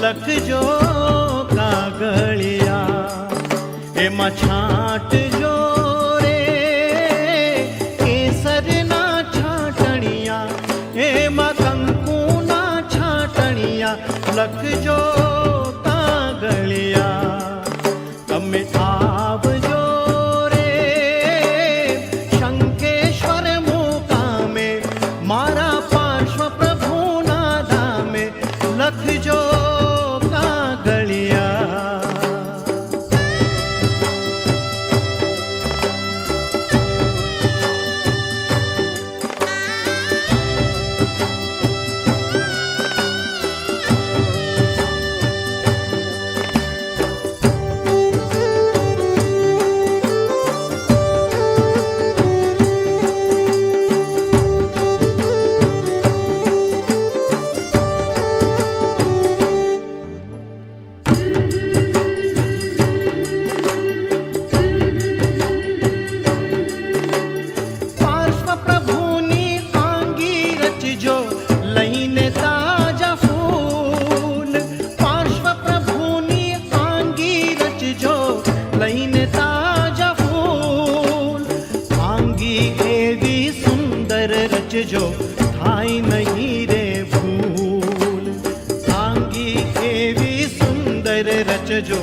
લખજો કાગળિયા, એમાં છાંટજો રે કેસરના છાંટણિયા, એમાં કંકુના છાંટણિયા, લખજો કાગળિયા. તમે આવજો રે શંકેશ્વર મુકામે, મારા પાર્શ્વ પ્રભુના ધામે, લખજો કાગળિયા. લઈને તાજા ફૂલ, પાર્શ્વ પ્રભુની આંગી રચજો, લઈને તાજા ફૂલ. આંગી એવી સુંદર રચજો, થાય નહીં રે ભૂલ. આંગી એવી સુંદર રચજો,